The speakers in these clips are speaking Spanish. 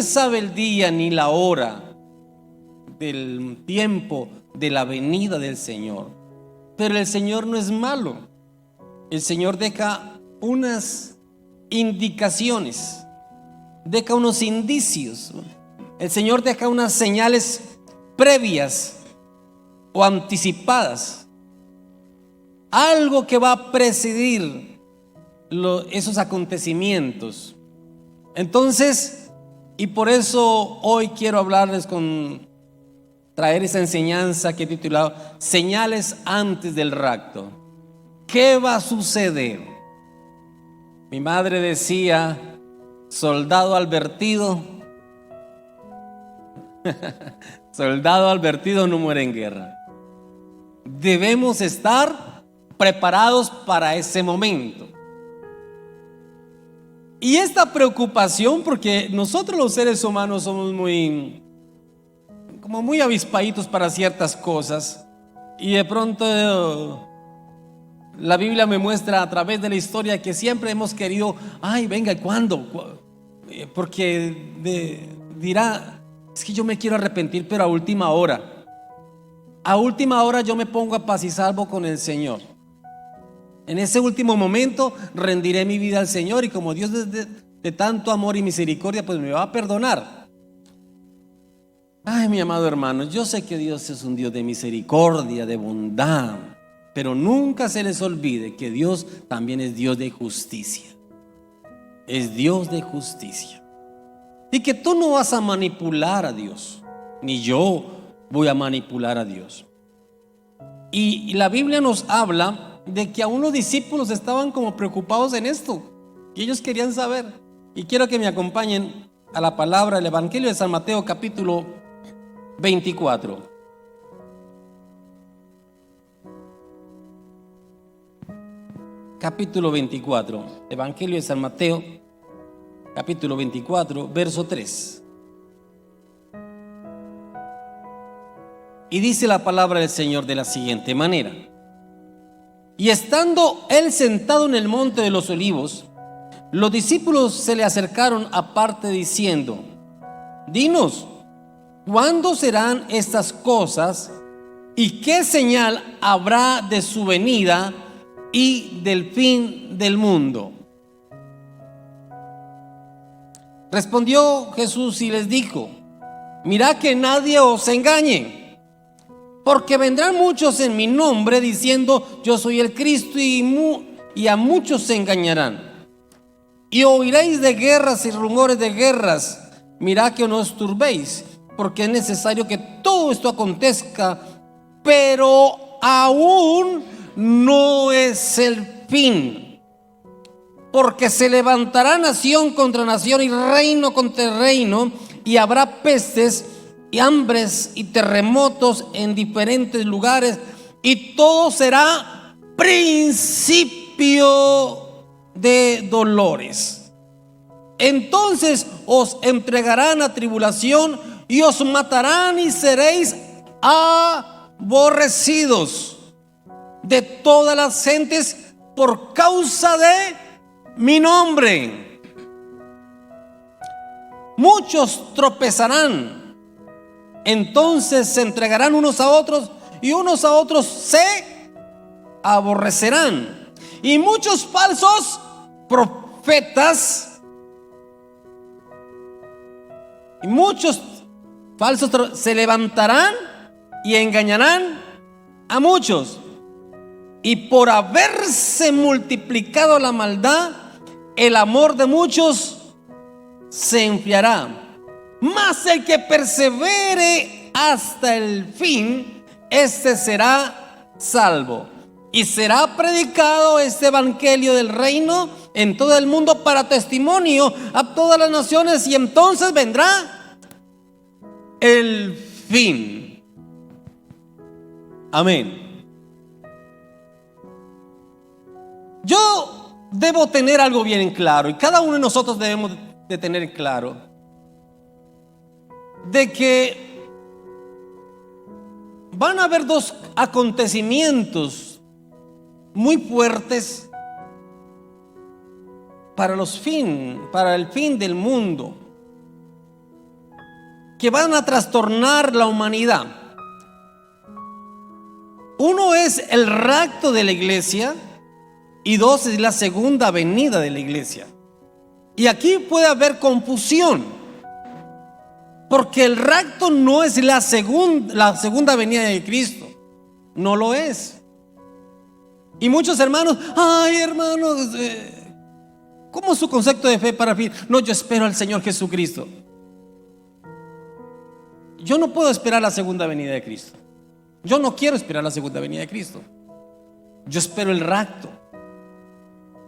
sabe el día ni la hora del tiempo de la venida del Señor. Pero el Señor no es malo. El Señor deja unas indicaciones, deja unos indicios. El Señor deja unas señales previas o anticipadas, algo que va a presidir esos acontecimientos. Entonces, y por eso hoy quiero hablarles traer esa enseñanza que he titulado Señales antes del rapto. ¿Qué va a suceder? Mi madre decía: soldado advertido, soldado advertido no muere en guerra. Debemos estar preparados para ese momento. Y esta preocupación, porque nosotros los seres humanos somos muy avispaditos para ciertas cosas, y de pronto la Biblia me muestra a través de la historia que siempre hemos querido, venga, ¿cuándo? Porque dirá, es que yo me quiero arrepentir, pero a última hora. A última hora yo me pongo a paz y salvo con el Señor. En ese último momento rendiré mi vida al Señor, y como Dios de tanto amor y misericordia, pues me va a perdonar. Mi amado hermano, yo sé que Dios es un Dios de misericordia, de bondad, pero nunca se les olvide que Dios también es Dios de justicia. Es Dios de justicia. Y que tú no vas a manipular a Dios, ni yo voy a manipular a Dios. Y la Biblia nos habla de que aún los discípulos estaban como preocupados en esto, y ellos querían saber. Y quiero que me acompañen a la palabra del Evangelio de San Mateo, capítulo 24. Capítulo 24, Evangelio de San Mateo, capítulo 24, verso 3. Y dice la palabra del Señor de la siguiente manera: y estando él sentado en el monte de los olivos, los discípulos se le acercaron aparte diciendo: dinos, ¿cuándo serán estas cosas? ¿Y qué señal habrá de su venida y del fin del mundo? Respondió Jesús y les dijo: mirad que nadie os engañe, porque vendrán muchos en mi nombre diciendo: yo soy el Cristo, y a muchos se engañarán. Y oiréis de guerras y rumores de guerras. Mirad que no os turbéis, porque es necesario que todo esto acontezca, pero aún no es el fin. Porque se levantará nación contra nación y reino contra reino, y habrá pestes y hambres y terremotos en diferentes lugares, y todo será principio de dolores. Entonces os entregarán a tribulación y os matarán, y seréis aborrecidos de todas las gentes por causa de mi nombre. Muchos tropezarán, entonces se entregarán unos a otros, y unos a otros se aborrecerán. Y muchos falsos profetas y muchos falsos se levantarán y engañarán a muchos. Y por haberse multiplicado la maldad, el amor de muchos se enfriará. Mas el que persevere hasta el fin, este será salvo. Y será predicado este evangelio del reino en todo el mundo para testimonio a todas las naciones, y entonces vendrá el fin. Amén. Yo debo tener algo bien en claro, y cada uno de nosotros debemos de tener en claro, de que van a haber dos acontecimientos muy fuertes para el fin del mundo. que van a trastornar la humanidad. Uno es el rapto de la iglesia y dos es la segunda venida de la iglesia. Y aquí puede haber confusión, porque el rapto no es la segunda venida de Cristo, no lo es. Y muchos hermanos, ay hermanos, ¿cómo es su concepto de fe para fin? No, yo espero al Señor Jesucristo. Yo no puedo esperar la segunda venida de Cristo. Yo no quiero esperar la segunda venida de Cristo. Yo espero el rapto.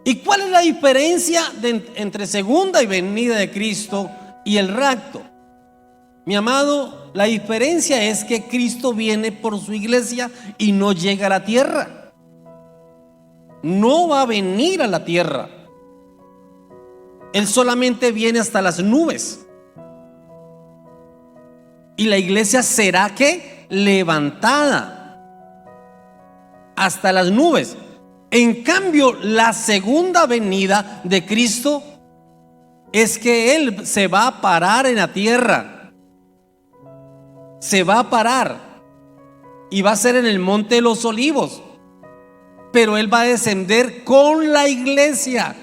¿Y cuál es la diferencia entre segunda y venida de Cristo y el rapto? Mi amado, la diferencia es que Cristo viene por su iglesia y no llega a la tierra. No va a venir a la tierra. Él solamente viene hasta las nubes. Y la iglesia será ¿qué? Levantada hasta las nubes. En cambio, la segunda venida de Cristo es que Él se va a parar en la tierra. Se va a parar y va a ser en el monte de los olivos. Pero Él va a descender con la iglesia.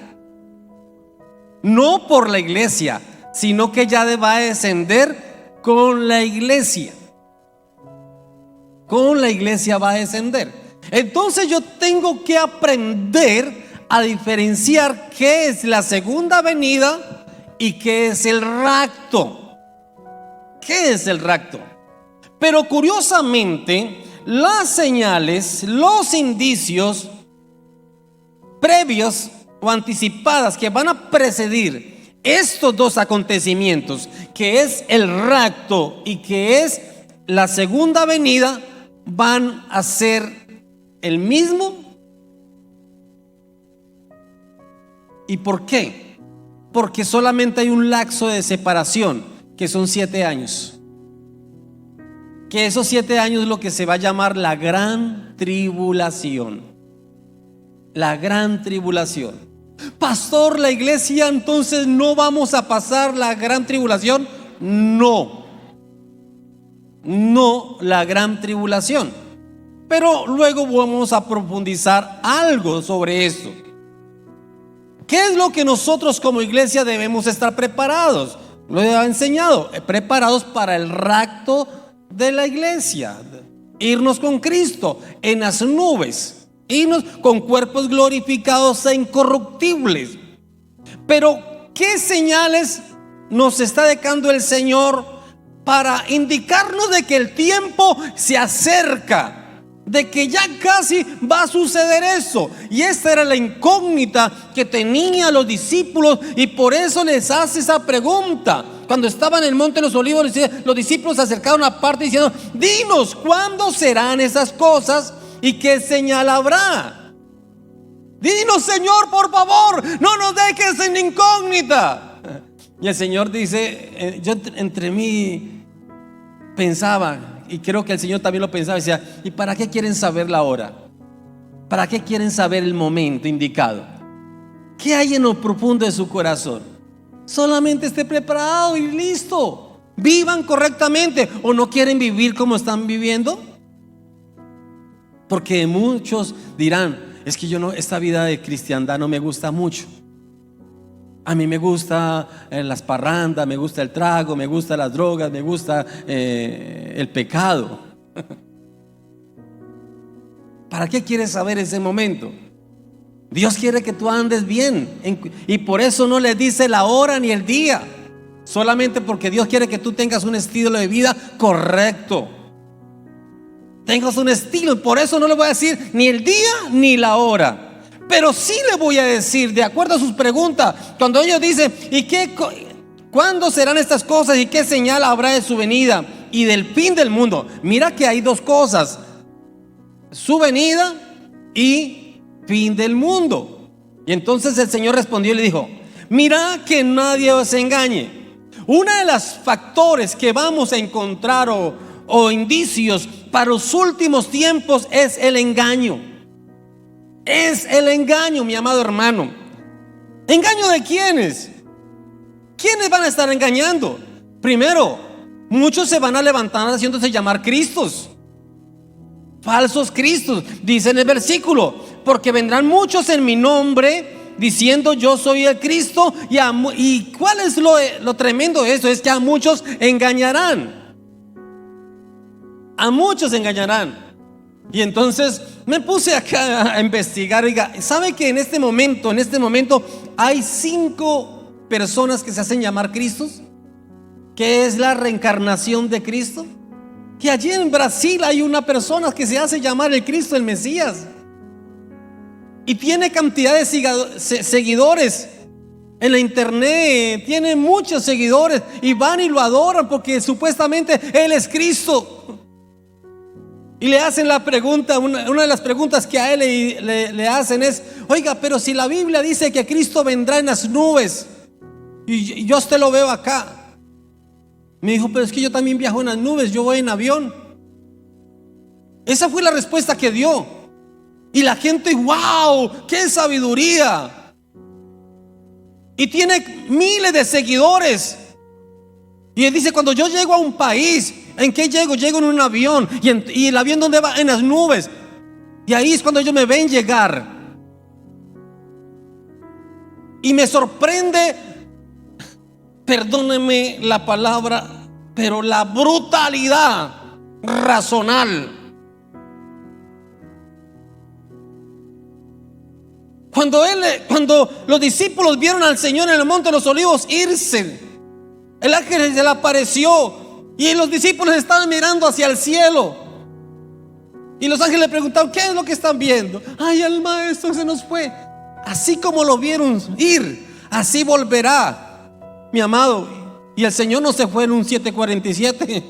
No por la iglesia, sino que ya va a descender con la iglesia. Con la iglesia va a descender. Entonces yo tengo que aprender a diferenciar qué es la segunda venida y qué es el rapto. ¿Qué es el rapto? Pero curiosamente, las señales, los indicios previos o anticipadas que van a precedir estos dos acontecimientos, que es el rapto y que es la segunda venida, van a ser el mismo. ¿Y por qué? Porque solamente hay un lapso de separación, que son 7 años. Que esos 7 años es lo que se va a llamar la gran tribulación. La gran tribulación. Pastor, la iglesia entonces no vamos a pasar la gran tribulación. No, la gran tribulación. Pero luego vamos a profundizar algo sobre esto. ¿Qué es lo que nosotros como iglesia debemos estar preparados? Lo he enseñado, preparados para el rapto de la iglesia, irnos con Cristo en las nubes, irnos con cuerpos glorificados e incorruptibles. Pero ¿qué señales nos está dejando el Señor para indicarnos de que el tiempo se acerca? De que ya casi va a suceder eso. Y esta era la incógnita que tenían los discípulos, y por eso les hace esa pregunta. Cuando estaban en el monte de los olivos, los discípulos se acercaron aparte diciendo: dinos, ¿cuándo serán esas cosas y qué señal habrá? Dinos, Señor, por favor, no nos dejes en incógnita. Y el Señor dice, yo entre mí pensaba, y creo que el Señor también lo pensaba, decía: ¿y para qué quieren saber la hora? ¿Para qué quieren saber el momento indicado? ¿Qué hay en lo profundo de su corazón? Solamente esté preparado y listo. Vivan correctamente. ¿O no quieren vivir como están viviendo? Porque muchos dirán: es que yo no, esta vida de cristiandad no me gusta mucho. A mí me gusta las parrandas, me gusta el trago, me gusta las drogas, me gusta el pecado. ¿Para qué quieres saber ese momento? Dios quiere que tú andes bien, y por eso no le dice la hora ni el día, solamente porque Dios quiere que tú tengas un estilo de vida correcto. Tengas un estilo, por eso no le voy a decir ni el día ni la hora. Pero sí le voy a decir, de acuerdo a sus preguntas, cuando ellos dicen: ¿cuándo serán estas cosas y qué señal habrá de su venida y del fin del mundo? Mira que hay dos cosas: su venida y fin del mundo. Y entonces el Señor respondió y le dijo: mira que nadie os engañe. Uno de los factores que vamos a encontrar o indicios para los últimos tiempos es el engaño. Es el engaño, mi amado hermano. ¿Engaño de quiénes? ¿Quiénes van a estar engañando? Primero, Muchos se van a levantar haciéndose llamar Cristos, falsos Cristos. Dice en el versículo: porque vendrán muchos en mi nombre diciendo yo soy el Cristo. Y ¿cuál es lo tremendo de eso? Es que a muchos engañarán. A muchos engañarán. Y entonces me puse acá a investigar. Oiga, ¿sabe que en este momento hay 5 personas que se hacen llamar Cristos? Que es la reencarnación de Cristo. Que allí en Brasil hay una persona que se hace llamar el Cristo, el Mesías, y tiene cantidad de seguidores en la internet. Tiene muchos seguidores y van y lo adoran porque supuestamente Él es Cristo. Y le hacen la pregunta, una de las preguntas que a Él le hacen es: oiga, pero si la Biblia dice que Cristo vendrá en las nubes y yo a usted lo veo acá. Me dijo: pero es que yo también viajo en las nubes, yo voy en avión. Esa fue la respuesta que dio. Y la gente: wow, qué sabiduría. Y tiene miles de seguidores. Y él dice: cuando yo llego a un país, ¿en qué llego? Llego en un avión. ¿Y el avión dónde va? En las nubes. Y ahí es cuando ellos me ven llegar. Y me sorprende, perdóneme la palabra, pero la brutalidad razonal. Cuando los discípulos vieron al Señor en el monte de los olivos irse, el ángel se le apareció y los discípulos estaban mirando hacia el cielo. Y los ángeles le preguntaron: ¿qué es lo que están viendo? Ay, el maestro se nos fue. Así como lo vieron ir, así volverá, mi amado. Y el Señor no se fue en un 747.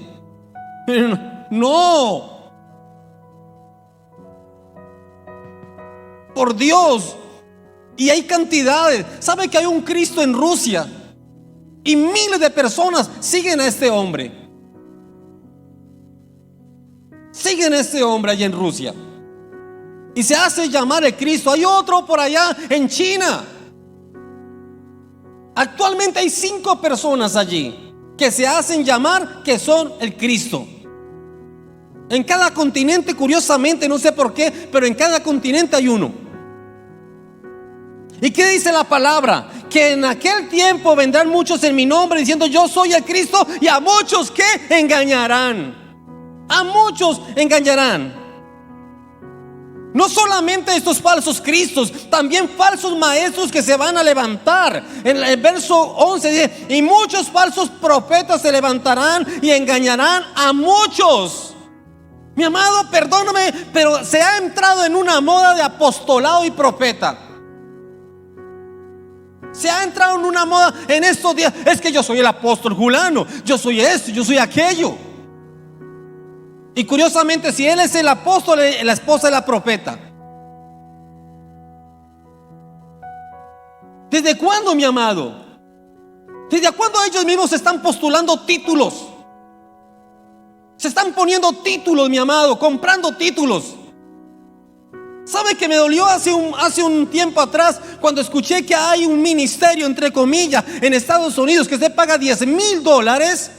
No. Por Dios. Y hay cantidades. ¿Sabe que hay un Cristo en Rusia? Y miles de personas siguen a este hombre. Siguen a este hombre allá en Rusia. Y se hace llamar el Cristo. Hay otro por allá en China. Actualmente hay 5 personas allí que se hacen llamar que son el Cristo. En cada continente, curiosamente, no sé por qué, pero en cada continente hay uno. ¿Y qué dice la palabra? Que en aquel tiempo vendrán muchos en mi nombre diciendo yo soy el Cristo, y a muchos que engañarán. A muchos engañarán. No solamente estos falsos cristos, también falsos maestros que se van a levantar. En el verso 11 dice: y muchos falsos profetas se levantarán y engañarán a muchos. Mi amado, perdóname, pero se ha entrado en una moda de apostolado y profeta. Se ha entrado en una moda en estos días. Es que yo soy el apóstol fulano, yo soy esto, yo soy aquello. Y curiosamente, si él es el apóstol, la esposa es la profeta. ¿Desde cuándo, mi amado? ¿Desde cuándo ellos mismos se están postulando títulos? Se están poniendo títulos, mi amado, comprando títulos. ¿Sabe que me dolió hace un tiempo atrás cuando escuché que hay un ministerio, entre comillas, en Estados Unidos que se paga $10,000?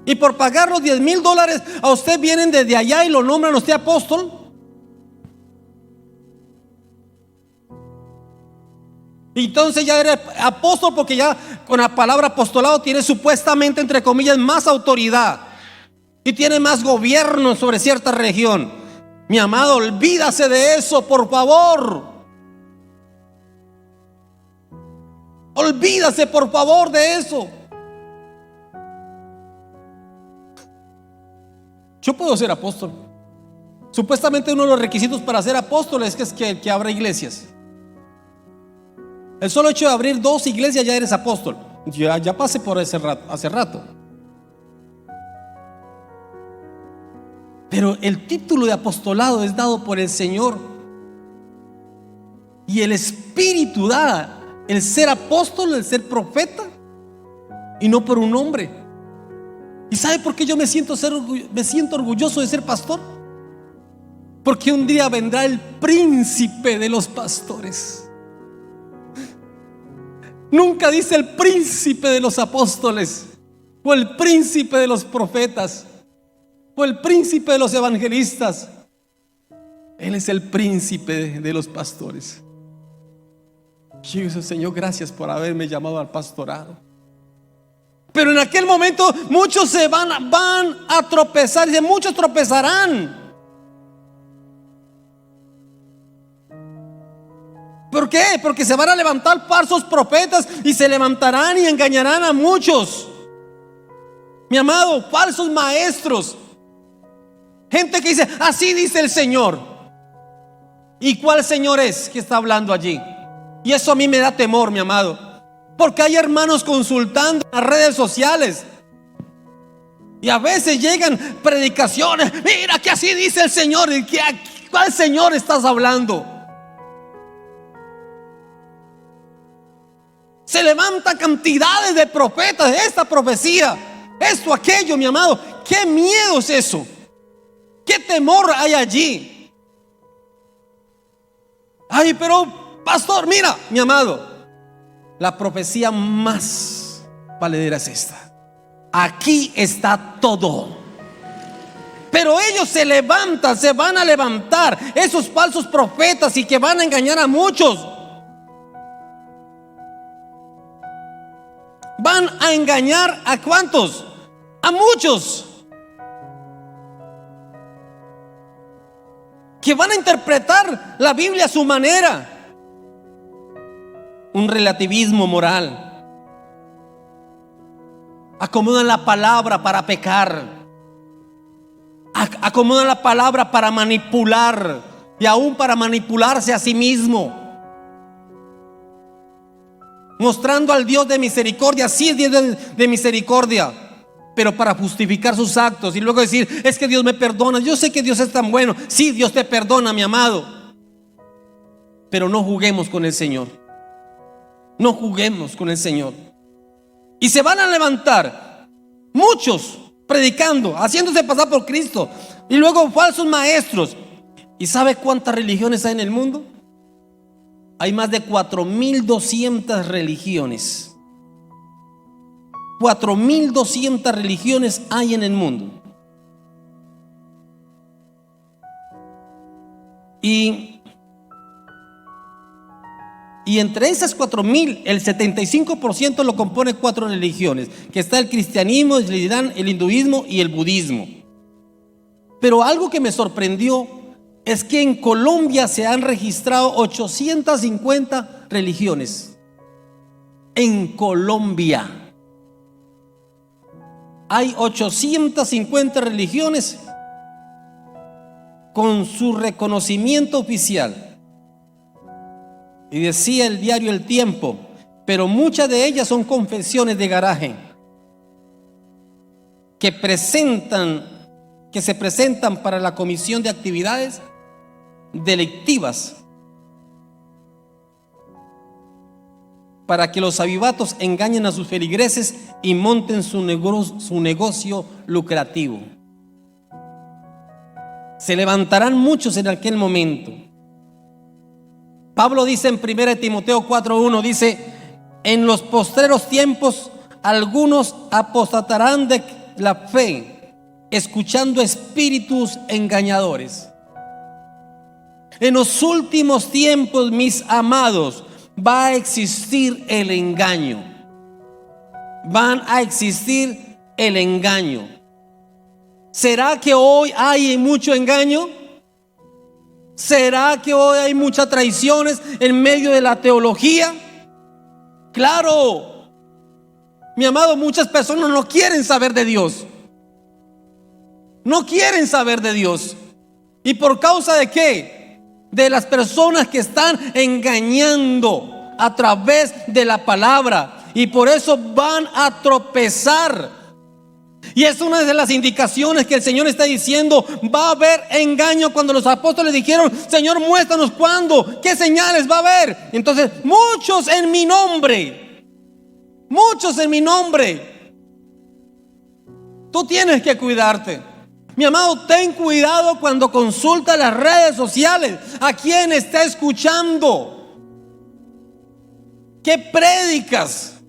Y por pagar los $10,000 a usted vienen desde allá y lo nombran a usted apóstol. Y entonces ya eres apóstol porque ya con la palabra apostolado tiene supuestamente, entre comillas, más autoridad y tiene más gobierno sobre cierta región. Mi amado, olvídase de eso, por favor. Olvídase, por favor, de eso. Yo puedo ser apóstol. Supuestamente uno de los requisitos para ser apóstol es que abra iglesias. El solo hecho de abrir 2 iglesias ya eres apóstol. Ya pasé por ese rato, hace rato. Pero el título de apostolado es dado por el Señor. Y el Espíritu da el ser apóstol, el ser profeta, y no por un hombre. ¿Y sabe por qué yo me siento orgulloso de ser pastor? Porque un día vendrá el príncipe de los pastores. Nunca dice el príncipe de los apóstoles. o el príncipe de los profetas, o el príncipe de los evangelistas. Él es el príncipe de los pastores. Señor, gracias por haberme llamado al pastorado. Pero en aquel momento muchos se van a tropezar. Dice, muchos tropezarán. ¿Por qué? Porque se van a levantar falsos profetas y se levantarán y engañarán a muchos. Mi amado, falsos maestros. Gente que dice, así dice el Señor. ¿Y cuál Señor es que está hablando allí? Y eso a mí me da temor, mi amado, porque hay hermanos consultando en las redes sociales y a veces llegan predicaciones. Mira que así dice el Señor. ¿Y cuál Señor estás hablando? Se levantan cantidades de profetas de esta profecía, esto, aquello, mi amado. ¿Qué miedo es eso? ¿Qué temor hay allí? Ay, pero pastor, mira, mi amado, la profecía más valedera es esta. Aquí está todo. Pero ellos se levantan, se van a levantar, esos falsos profetas, y que van a engañar a muchos. Van a engañar ¿a cuántos? A muchos. Que van a interpretar la Biblia a su manera. Un relativismo moral. Acomodan la palabra para pecar. Acomodan la palabra para manipular, y aún para manipularse a sí mismo, mostrando al Dios de misericordia. Sí, es Dios de misericordia, pero para justificar sus actos y luego decir, es que Dios me perdona. Yo sé que Dios es tan bueno. Sí, Dios te perdona, mi amado, pero no juguemos con el Señor. No juguemos con el Señor. Y se van a levantar muchos predicando, haciéndose pasar por Cristo, y luego falsos maestros. ¿Y sabe cuántas religiones hay en el mundo? Hay más de 4.200 religiones. 4.200 religiones hay en el mundo. Y entre esas 4.000, el 75% lo compone 4 religiones, que está el cristianismo, el islam, el hinduismo y el budismo. Pero algo que me sorprendió es que en Colombia se han registrado 850 religiones. En Colombia hay 850 religiones con su reconocimiento oficial. Y decía el diario El Tiempo, pero muchas de ellas son confesiones de garaje que se presentan para la comisión de actividades delictivas, para que los avivatos engañen a sus feligreses y monten su negocio lucrativo. Se levantarán muchos en aquel momento. Pablo dice en 1 Timoteo 4:1, dice, en los postreros tiempos algunos apostatarán de la fe, escuchando espíritus engañadores. En los últimos tiempos, mis amados, va a existir el engaño. Van a existir el engaño. ¿Será que hoy hay mucho engaño? ¿Será que hoy hay muchas traiciones en medio de la teología? Claro, mi amado, muchas personas no quieren saber de Dios. No quieren saber de Dios. ¿Y por causa de qué? De las personas que están engañando a través de la palabra. Y por eso van a tropezar. Y es una de las indicaciones que el Señor está diciendo. Va a haber engaño. Cuando los apóstoles dijeron, Señor, muéstranos cuándo, qué señales va a haber. Entonces, muchos en mi nombre. Muchos en mi nombre. Tú tienes que cuidarte. Mi amado, ten cuidado cuando consulta las redes sociales. ¿A quién está escuchando? ¿Qué prédicas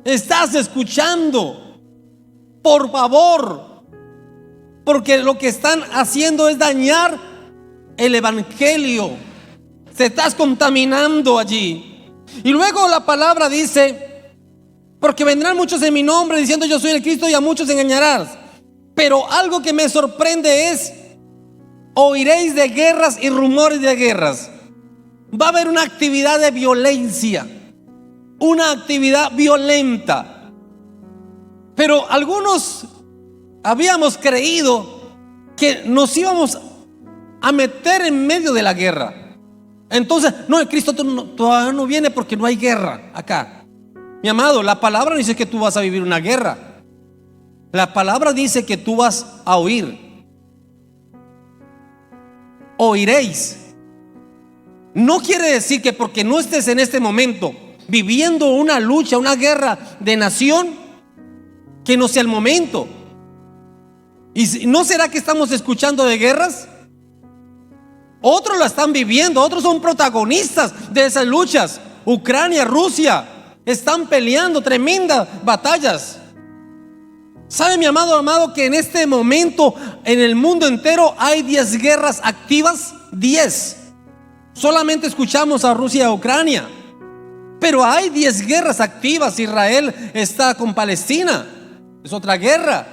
estás escuchando? por favor, porque lo que están haciendo es dañar el evangelio. Se estás contaminando allí. Y luego la palabra dice: porque vendrán muchos en mi nombre diciendo yo soy el Cristo, y a muchos engañarás. Pero algo que me sorprende es: oiréis de guerras y rumores de guerras. Va a haber una actividad de violencia, una actividad violenta. Pero algunos habíamos creído que nos íbamos a meter en medio de la guerra. Entonces, no, el Cristo todavía no viene porque no hay guerra acá. Mi amado, la palabra no dice que tú vas a vivir una guerra. La palabra dice que tú vas a oír. Oiréis. No quiere decir que porque no estés en este momento viviendo una lucha, una guerra de nación, que no sea el momento. ¿Y no será que estamos escuchando de guerras? Otros la están viviendo, otros son protagonistas de esas luchas. Ucrania, Rusia, están peleando tremendas batallas. ¿Sabe, mi amado, que en este momento en el mundo entero hay 10 guerras activas? 10. Solamente escuchamos a Rusia y a Ucrania, pero hay 10 guerras activas. Israel está con Palestina, es otra guerra.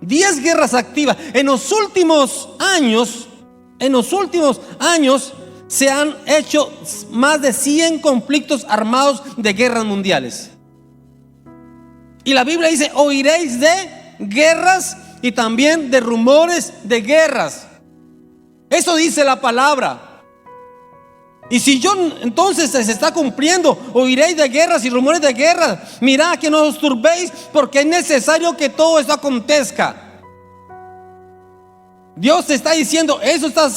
10 guerras activas. En los últimos años se han hecho más de 100 conflictos armados de guerras mundiales. Y la Biblia dice: oiréis de guerras y también de rumores de guerras. Eso dice la palabra. Y si yo entonces se está cumpliendo, oiréis de guerras y rumores de guerras. Mirad que no os turbéis, porque es necesario que todo esto acontezca. Dios te está diciendo: eso está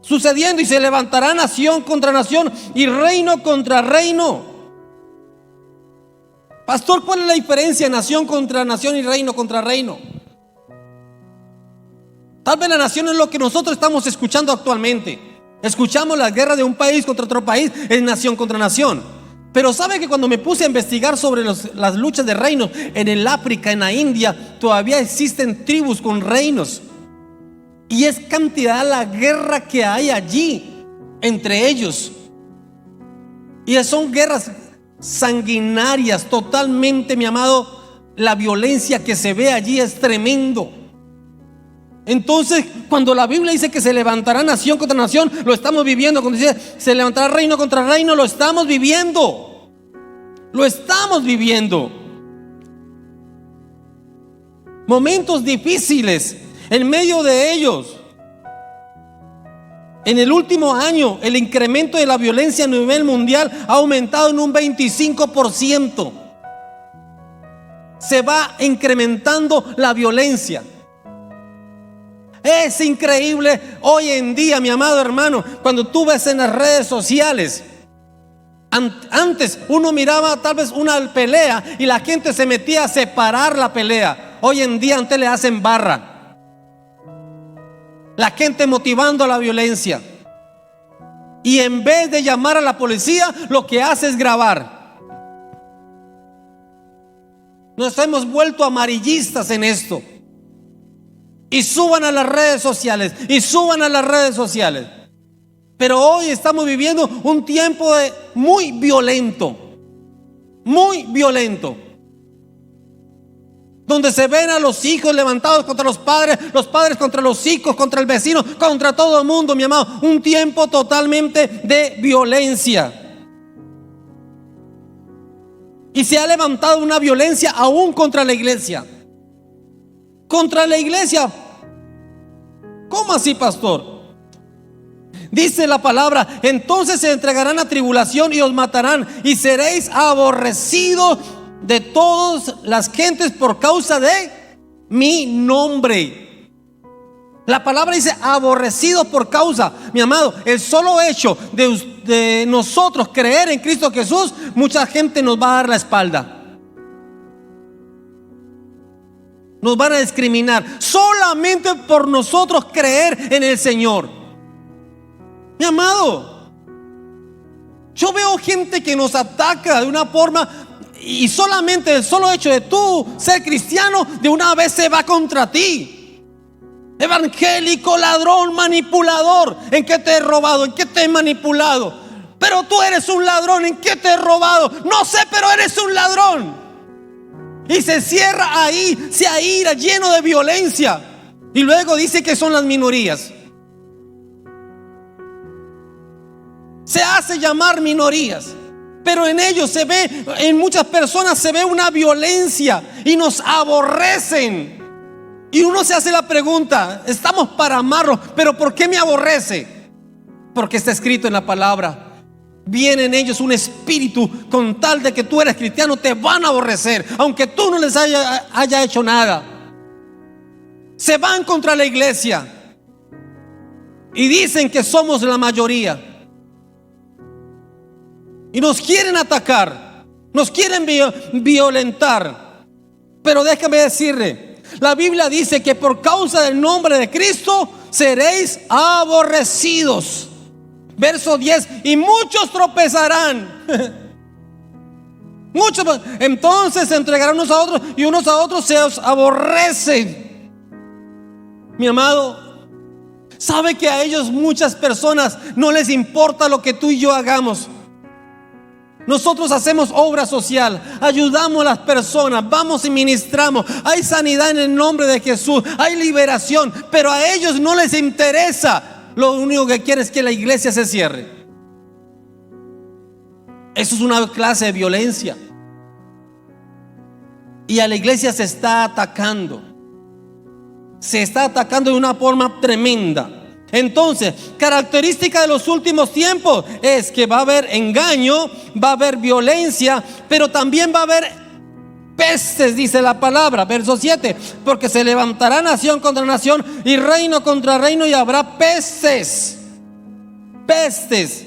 sucediendo, y se levantará nación contra nación y reino contra reino. Pastor, ¿cuál es la diferencia? Nación contra nación y reino contra reino. Tal vez la nación es lo que nosotros estamos escuchando actualmente. Escuchamos la guerra de un país contra otro país, es nación contra nación. Pero sabe que cuando me puse a investigar sobre las luchas de reinos, en el África, en la India, todavía existen tribus con reinos. Y es cantidad la guerra que hay allí entre ellos. Y son guerras sanguinarias totalmente, mi amado. La violencia que se ve allí es tremendo. Entonces, cuando la Biblia dice que se levantará nación contra nación, lo estamos viviendo. Cuando dice se levantará reino contra reino, lo estamos viviendo. Lo estamos viviendo. Momentos difíciles en medio de ellos. En el último año, el incremento de la violencia a nivel mundial ha aumentado en un 25%. Se va incrementando la violencia. Es increíble hoy en día, mi amado hermano, cuando tú ves en las redes sociales. Antes uno miraba tal vez una pelea y la gente se metía a separar la pelea. Hoy en día antes le hacen barra. La gente motivando a la violencia. Y en vez de llamar a la policía, lo que hace es grabar. Nos hemos vuelto amarillistas en esto. Y suban a las redes sociales, y suban a las redes sociales. Pero hoy estamos viviendo un tiempo muy violento. Muy violento. Donde se ven a los hijos levantados contra los padres contra los hijos, contra el vecino, contra todo el mundo, mi amado. Un tiempo totalmente de violencia. Y se ha levantado una violencia aún contra la iglesia. Contra la iglesia. ¿Cómo así, pastor? Dice la palabra: entonces se entregarán a tribulación y os matarán, y seréis aborrecidos de todas las gentes por causa de mi nombre. La palabra dice aborrecidos por causa. Mi amado, el solo hecho de nosotros creer en Cristo Jesús, mucha gente nos va a dar la espalda. Nos van a discriminar solamente por nosotros creer en el Señor. Mi amado, yo veo gente que nos ataca de una forma Y solamente el solo hecho de tú ser cristiano de una vez se va contra ti. Evangélico, ladrón, manipulador. ¿En qué te he robado? ¿En qué te he manipulado? Pero tú eres un ladrón. ¿En qué te he robado? No sé, pero eres un ladrón. Y se cierra ahí, se aíra, lleno de violencia. Y luego dice que son las minorías. Se hace llamar minorías, pero en ellos se ve, en muchas personas se ve una violencia y nos aborrecen. Y uno se hace la pregunta: estamos para amarlos, pero ¿por qué me aborrece? Porque está escrito en la palabra: viene en ellos un espíritu, con tal de que tú eres cristiano te van a aborrecer, aunque tú no les haya hecho nada. Se van contra la iglesia y dicen que somos la mayoría. Y nos quieren atacar, nos quieren violentar. Pero déjame decirle, la Biblia dice que por causa del nombre de Cristo seréis aborrecidos. Verso 10: y muchos tropezarán. Muchos entonces se entregarán unos a otros, y unos a otros se os aborrecen. Mi amado, sabe que a ellos, muchas personas, no les importa lo que tú y yo hagamos. Nosotros hacemos obra social, ayudamos a las personas, vamos y ministramos. Hay sanidad en el nombre de Jesús, hay liberación, pero a ellos no les interesa. Lo único que quieren es que la iglesia se cierre. Eso es una clase de violencia. Y a la iglesia se está atacando. Se está atacando de una forma tremenda. Entonces, característica de los últimos tiempos es que va a haber engaño, va a haber violencia, pero también va a haber pestes, dice la palabra, verso 7: porque se levantará nación contra nación y reino contra reino, y habrá pestes. Pestes.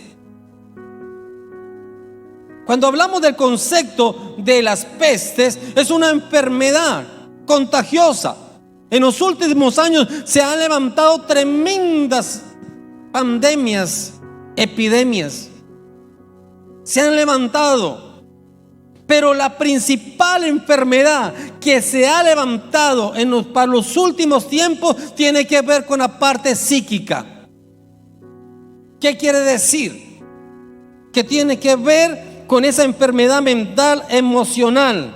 Cuando hablamos del concepto de las pestes, es una enfermedad contagiosa. En los últimos años se han levantado tremendas pandemias, epidemias. Se han levantado. Pero la principal enfermedad que se ha levantado para los últimos tiempos tiene que ver con la parte psíquica. ¿Qué quiere decir? Que tiene que ver con esa enfermedad mental, emocional.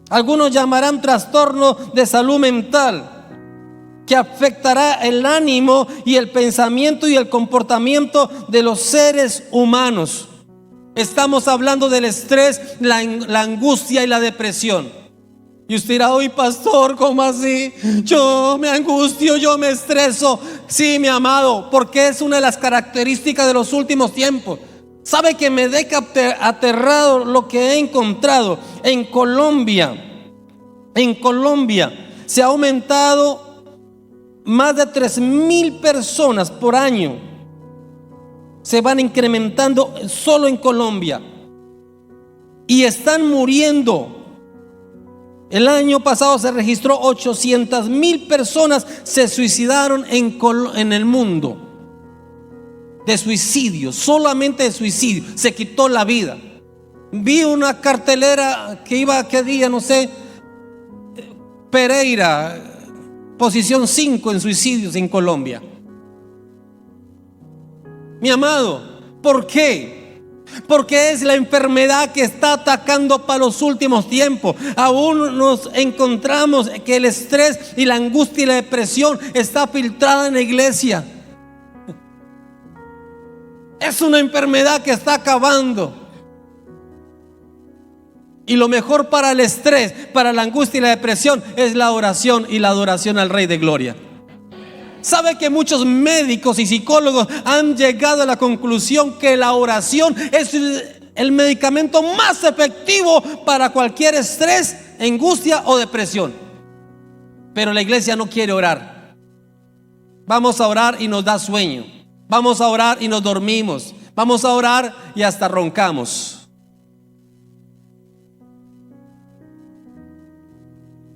Algunos llamarán trastorno de salud mental, que afectará el ánimo y el pensamiento y el comportamiento de los seres humanos. Estamos hablando del estrés, la angustia y la depresión. Y usted dirá: oye, pastor, ¿cómo así? Yo me angustio, yo me estreso. Sí, mi amado, porque es una de las características de los últimos tiempos. ¿Sabe que me deja aterrado lo que he encontrado? En Colombia se ha aumentado más de 3,000 personas por año. Se van incrementando solo en Colombia y están muriendo. El año pasado se registró 800,000 personas se suicidaron en el mundo. De suicidio, solamente de suicidio, se quitó la vida. Vi una cartelera que iba, ¿qué día? No sé, Pereira, posición 5 en suicidios en Colombia. Mi amado, ¿por qué? Porque es la enfermedad que está atacando para los últimos tiempos. Aún nos encontramos que el estrés y la angustia y la depresión está filtrada en la iglesia. Es una enfermedad que está acabando. Y lo mejor para el estrés, para la angustia y la depresión es la oración y la adoración al Rey de Gloria. ¿Sabe que muchos médicos y psicólogos han llegado a la conclusión que la oración es el medicamento más efectivo para cualquier estrés, angustia o depresión? Pero la iglesia no quiere orar. Vamos a orar y nos da sueño. Vamos a orar y nos dormimos. Vamos a orar y hasta roncamos.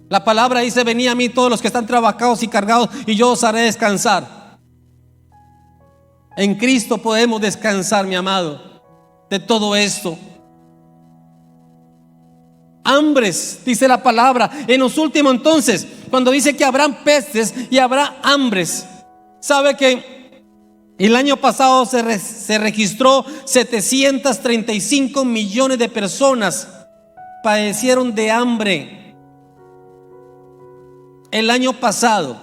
La palabra dice: venid a mí todos los que están trabajados y cargados, y yo os haré descansar. En Cristo podemos descansar, mi amado, de todo esto. hambres, dice la palabra. En los últimos entonces, cuando dice que habrán pestes y habrá hambres, sabe que el año pasado se registró 735 millones de personas padecieron de hambre el año pasado.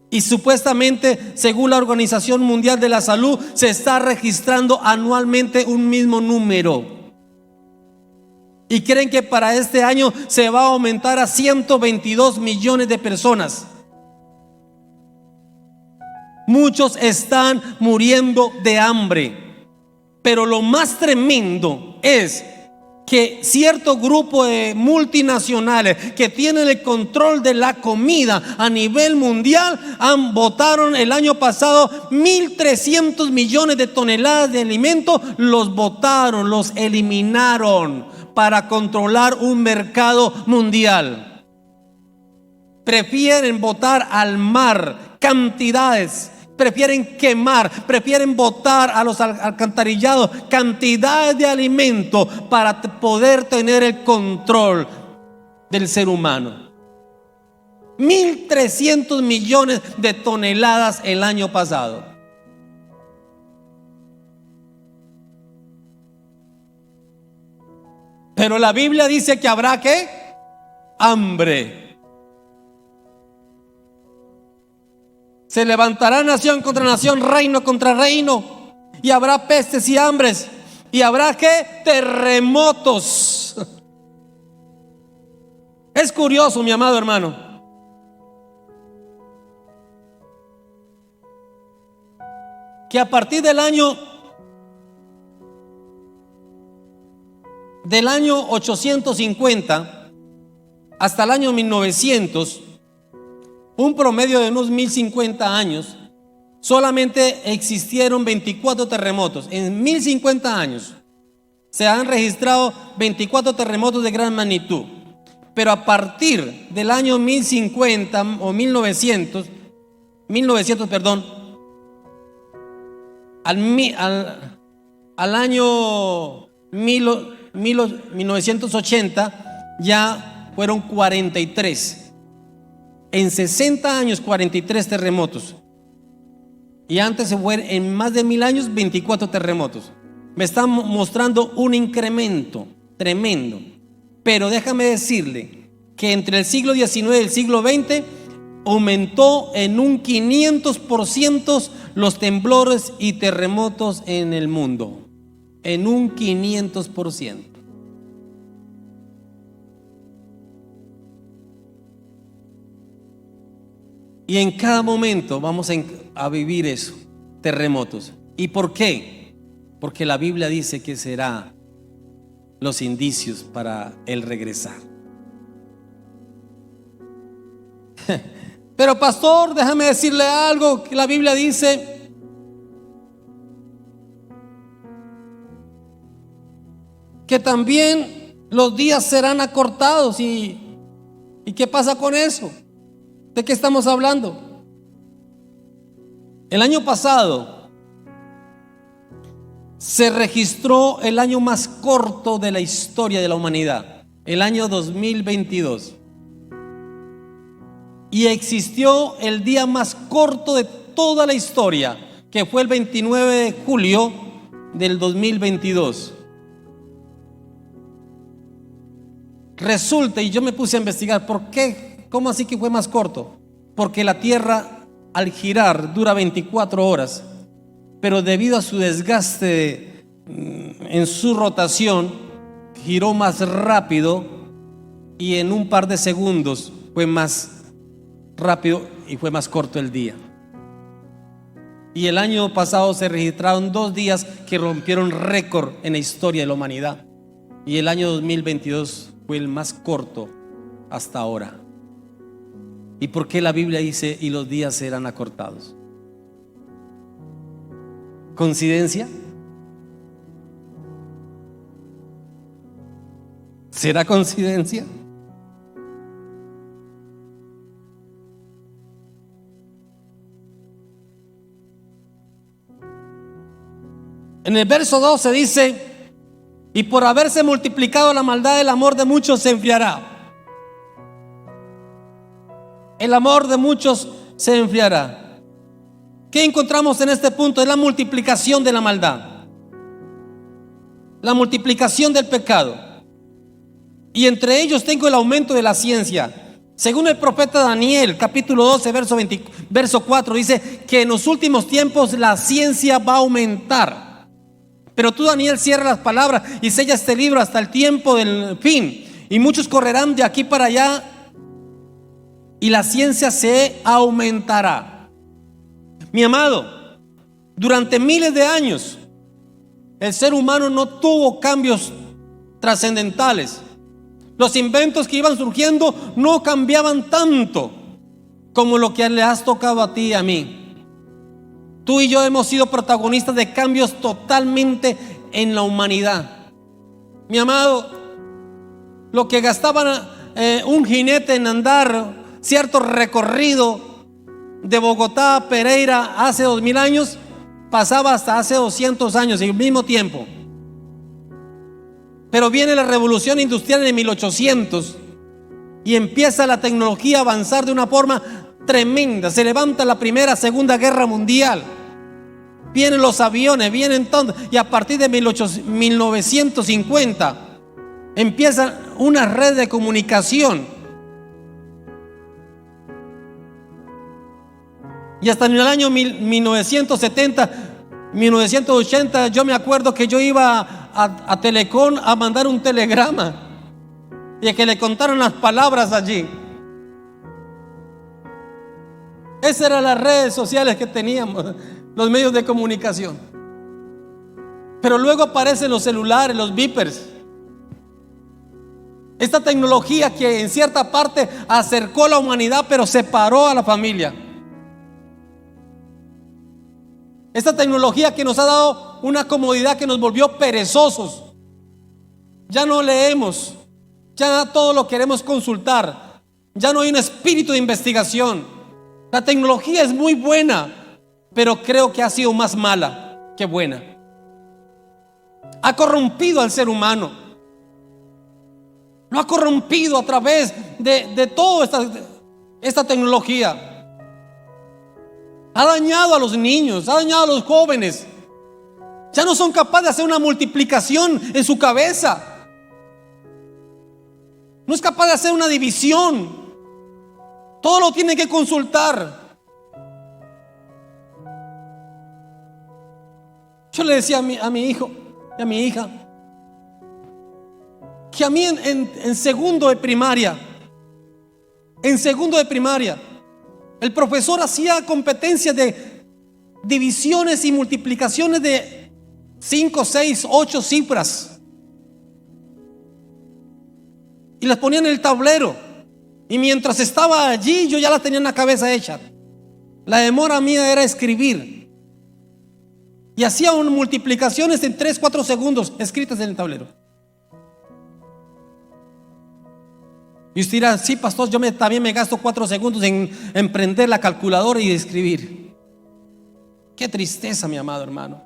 Y supuestamente, según la Organización Mundial de la Salud, se está registrando anualmente un mismo número. Y creen que para este año se va a aumentar a 122 millones de personas. Muchos están muriendo de hambre. Pero lo más tremendo es que cierto grupo de multinacionales que tienen el control de la comida a nivel mundial votaron el año pasado 1.300 millones de toneladas de alimentos, los votaron, los eliminaron para controlar un mercado mundial. Prefieren botar al mar cantidades, prefieren quemar, prefieren botar a los alcantarillados cantidades de alimento para poder tener el control del ser humano. 1.300 millones de toneladas el año pasado. Pero la Biblia dice que habrá ¿qué? Hambre. Se levantará nación contra nación, reino contra reino, y habrá pestes y hambres, y habrá ¿qué? Terremotos. Es curioso, mi amado hermano, que a partir del año 850 hasta el año 1900, un promedio de unos 1050 años, solamente existieron 24 terremotos. En 1050 años se han registrado 24 terremotos de gran magnitud. Pero a partir del año 1050 o 1900, al año 1980 ya fueron 43. En 60 años 43 terremotos. Y antes se fueron en más de 1000 años 24 terremotos. Me están mostrando un incremento tremendo. Pero déjame decirle que entre el siglo XIX y el siglo XX aumentó en un 500% los temblores y terremotos en el mundo. En un 500%. Y en cada momento vamos a vivir eso, terremotos. ¿Y por qué? Porque la Biblia dice que será los indicios para el regresar. Pero pastor, déjame decirle algo, que la Biblia dice que también los días serán acortados. ¿Y qué pasa con eso? ¿De qué estamos hablando? El año pasado se registró el año más corto de la historia de la humanidad, el año 2022. Y existió el día más corto de toda la historia, que fue el 29 de julio del 2022. Resulta, y yo me puse a investigar, ¿por qué? ¿Cómo así que fue más corto? Porque la Tierra al girar dura 24 horas, pero debido a su desgaste en su rotación, giró más rápido y en un par de segundos fue más rápido y fue más corto el día. Y el año pasado se registraron 2 días que rompieron récord en la historia de la humanidad. Y el año 2022 fue el más corto hasta ahora. ¿Y por qué la Biblia dice y los días serán acortados? ¿Coincidencia? ¿Será coincidencia? En el verso 12 dice: y por haberse multiplicado la maldad, el amor de muchos se enfriará. El amor de muchos se enfriará. ¿Qué encontramos en este punto? Es la multiplicación de la maldad, la multiplicación del pecado. Y entre ellos tengo el aumento de la ciencia. Según el profeta Daniel, capítulo 12, verso 4, dice que en los últimos tiempos la ciencia va a aumentar. Pero tú, Daniel, cierra las palabras y sella este libro hasta el tiempo del fin. Y muchos correrán de aquí para allá y la ciencia se aumentará. Mi amado, durante miles de años el ser humano no tuvo cambios trascendentales. Los inventos que iban surgiendo no cambiaban tanto como lo que le has tocado a ti y a mí. Tú y yo hemos sido protagonistas de cambios totalmente en la humanidad. Mi amado, lo que gastaba un jinete en andar cierto recorrido de Bogotá a Pereira hace 2000 años, pasaba hasta hace 200 años en el mismo tiempo. Pero viene la revolución industrial en 1800 y empieza la tecnología a avanzar de una forma tremenda. Se levanta la primera, segunda guerra mundial. Vienen los aviones, vienen todo. Y a partir de 1950 empieza una red de comunicación. Y hasta en el año 1970, 1980, yo me acuerdo que yo iba a Telecom a mandar un telegrama y a que le contaron las palabras allí. Esas eran las redes sociales que teníamos, los medios de comunicación. Pero luego aparecen los celulares, los beepers. Esta tecnología que en cierta parte acercó a la humanidad, pero separó a la familia. Esta tecnología que nos ha dado una comodidad que nos volvió perezosos. Ya no leemos, ya todo lo queremos consultar, ya no hay un espíritu de investigación. La tecnología es muy buena, pero creo que ha sido más mala que buena. Ha corrompido al ser humano. Lo ha corrompido a través de toda esta tecnología. Ha dañado a los niños, ha dañado a los jóvenes. Ya no son capaces de hacer una multiplicación en su cabeza. No es capaz de hacer una división. Todo lo tienen que consultar. Yo le decía a mi hijo y a mi hija que a mí en segundo de primaria, el profesor hacía competencias de divisiones y multiplicaciones de 5, 6, 8 cifras y las ponía en el tablero, y mientras estaba allí yo ya las tenía en la cabeza hecha. La demora mía era escribir, y hacía multiplicaciones en 3, 4 segundos escritas en el tablero. Y usted dirá: sí, pastor, yo también me gasto 4 segundos en prender la calculadora y escribir. Qué tristeza, mi amado hermano.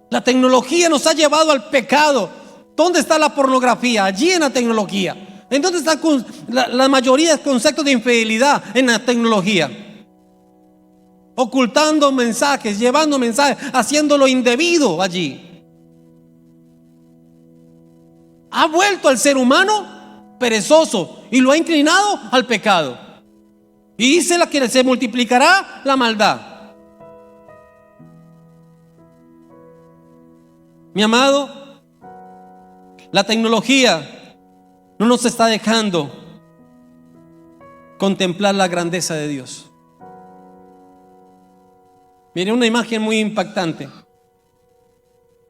La tecnología nos ha llevado al pecado. ¿Dónde está la pornografía? Allí en la tecnología. ¿En dónde están la mayoría de conceptos de infidelidad? En la tecnología. Ocultando mensajes, llevando mensajes, haciendo lo indebido allí. Ha vuelto al ser humano perezoso y lo ha inclinado al pecado. Y dice que se multiplicará la maldad. Mi amado, la tecnología no nos está dejando contemplar la grandeza de Dios. Mire una imagen muy impactante.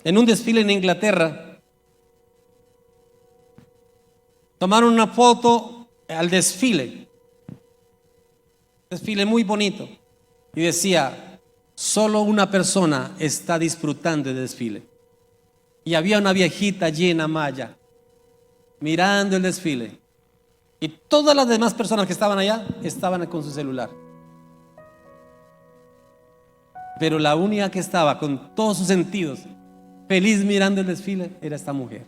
En un desfile en Inglaterra, tomaron una foto al desfile muy bonito, y decía: solo una persona está disfrutando del desfile. Y había una viejita allí en Amaya mirando el desfile, y todas las demás personas que estaban allá estaban con su celular, pero la única que estaba con todos sus sentidos feliz mirando el desfile, era esta mujer.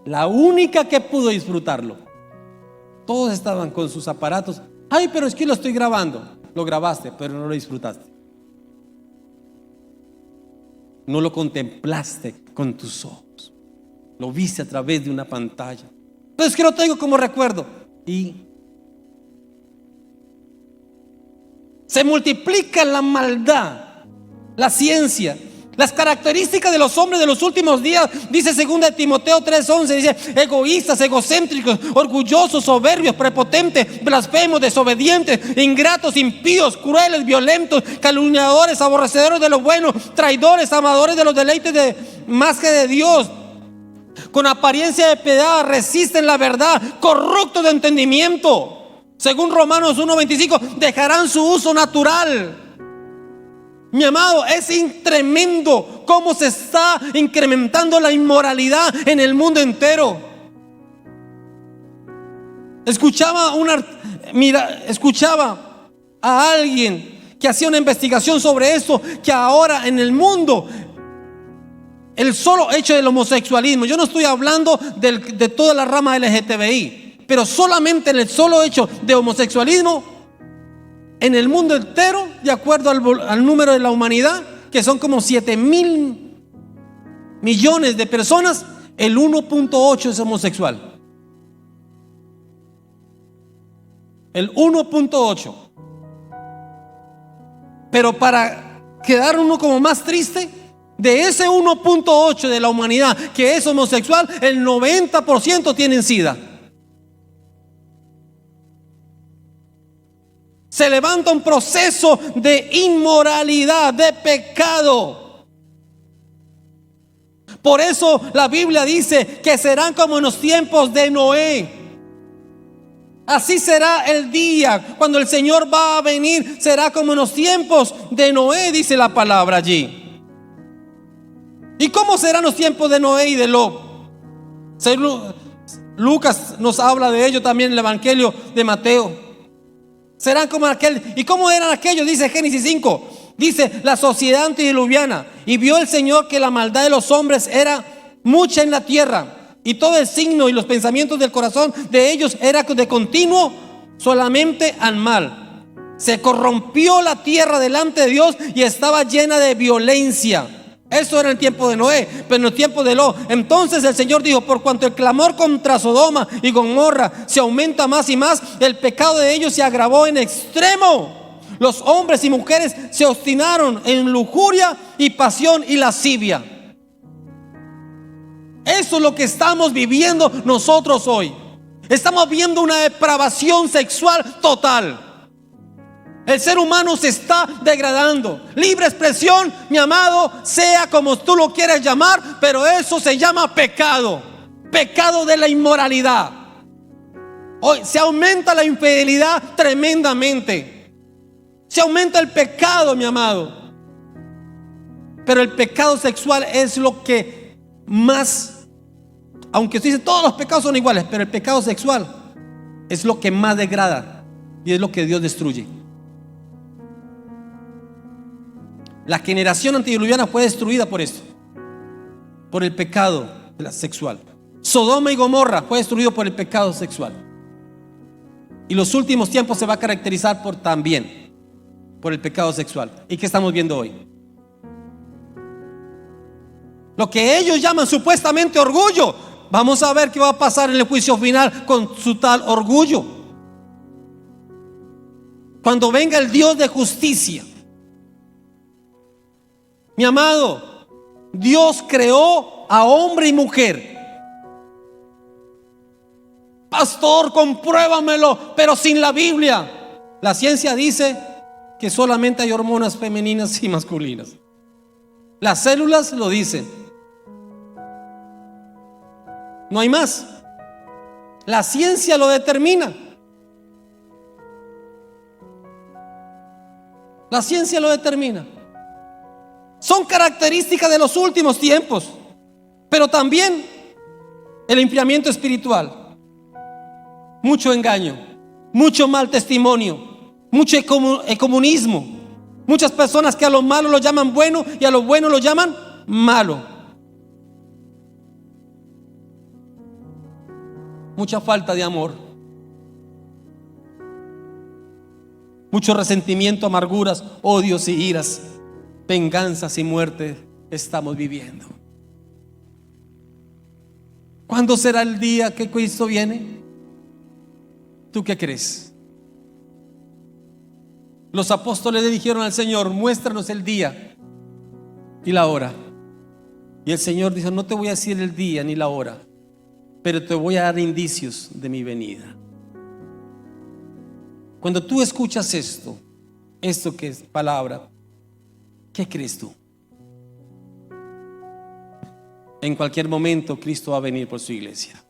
La única que pudo disfrutarlo. Todos estaban con sus aparatos. Ay, pero es que lo estoy grabando. Lo grabaste, pero no lo disfrutaste. No lo contemplaste con tus ojos. Lo viste a través de una pantalla. Pero es que lo tengo como recuerdo. Y se multiplica la maldad, la ciencia, las características de los hombres de los últimos días. Dice 2 Timoteo 3:11, dice: egoístas, egocéntricos, orgullosos, soberbios, prepotentes, blasfemos, desobedientes, ingratos, impíos, crueles, violentos, calumniadores, aborrecedores de lo bueno, traidores, amadores de los deleites de más que de Dios, con apariencia de piedad, resisten la verdad, corruptos de entendimiento. Según Romanos 1:25, dejarán su uso natural. Mi amado, es tremendo cómo se está incrementando la inmoralidad en el mundo entero. Escuchaba a alguien que hacía una investigación sobre esto, que ahora en el mundo, el solo hecho del homosexualismo, yo no estoy hablando de toda la rama LGTBI, pero solamente en el solo hecho de homosexualismo, en el mundo entero, de acuerdo al número de la humanidad, que son como 7,000 millones de personas, el 1.8 es homosexual. El 1.8. Pero para quedar uno como más triste, de ese 1.8 de la humanidad que es homosexual, el 90% tienen SIDA. Se levanta un proceso de inmoralidad, de pecado. Por eso la Biblia dice que serán como en los tiempos de Noé. Así será el día cuando el Señor va a venir. Será como en los tiempos de Noé, dice la palabra allí. ¿Y cómo serán los tiempos de Noé y de Lot? Lucas nos habla de ello también en el Evangelio de Mateo. Serán como aquel. ¿Y cómo eran aquellos? Dice Génesis 5. Dice: la sociedad antediluviana. Y vio el Señor que la maldad de los hombres era mucha en la tierra, y todo el signo y los pensamientos del corazón de ellos era de continuo solamente al mal. Se corrompió la tierra delante de Dios y estaba llena de violencia. Eso era en el tiempo de Noé. Pero en el tiempo de Lot, entonces el Señor dijo: por cuanto el clamor contra Sodoma y Gomorra se aumenta más y más, el pecado de ellos se agravó en extremo. Los hombres y mujeres se obstinaron en lujuria y pasión y lascivia. Eso es lo que estamos viviendo nosotros hoy. Estamos viendo una depravación sexual total. El ser humano se está degradando. Libre expresión, mi amado, sea como tú lo quieras llamar, pero eso se llama pecado. Pecado de la inmoralidad. Hoy se aumenta la infidelidad tremendamente. Se aumenta el pecado, mi amado. Pero el pecado sexual es lo que más, aunque se dice todos los pecados son iguales, pero el pecado sexual es lo que más degrada y es lo que Dios destruye. La generación antediluviana fue destruida por esto, por el pecado sexual. Sodoma y Gomorra fue destruido por el pecado sexual. Y los últimos tiempos se va a caracterizar también por el pecado sexual. ¿Y qué estamos viendo hoy? Lo que ellos llaman supuestamente orgullo. Vamos a ver qué va a pasar en el juicio final con su tal orgullo. Cuando venga el Dios de justicia. Mi amado, Dios creó a hombre y mujer. Pastor, compruébamelo, pero sin la Biblia. La ciencia dice que solamente hay hormonas femeninas y masculinas. Las células lo dicen. No hay más. La ciencia lo determina. La ciencia lo determina. Son características de los últimos tiempos. Pero también el enfriamiento espiritual. Mucho engaño, mucho mal testimonio, mucho comunismo. Muchas personas que a lo malo lo llaman bueno y a lo bueno lo llaman malo. Mucha falta de amor, mucho resentimiento, amarguras, odios y iras, venganzas y muerte estamos viviendo. ¿Cuándo será el día que Cristo viene? ¿Tú qué crees? Los apóstoles le dijeron al Señor: muéstranos el día y la hora. Y el Señor dijo: no te voy a decir el día ni la hora, pero te voy a dar indicios de mi venida. Cuando tú escuchas esto que es palabra, ¿qué crees tú? En cualquier momento Cristo va a venir por su iglesia.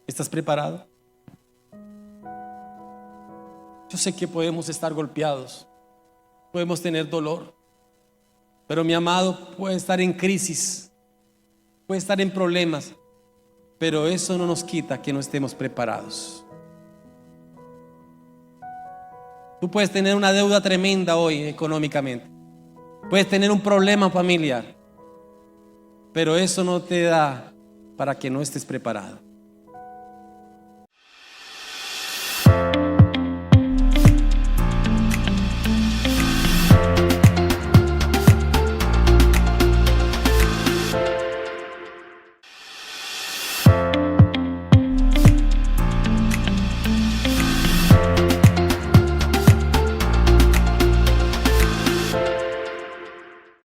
¿Estás preparado? Yo sé que podemos estar golpeados, podemos tener dolor, pero mi amado, puede estar en crisis, puede estar en problemas, pero eso no nos quita que no estemos preparados. Tú puedes tener una deuda tremenda hoy económicamente, puedes tener un problema familiar, pero eso no te da para que no estés preparado.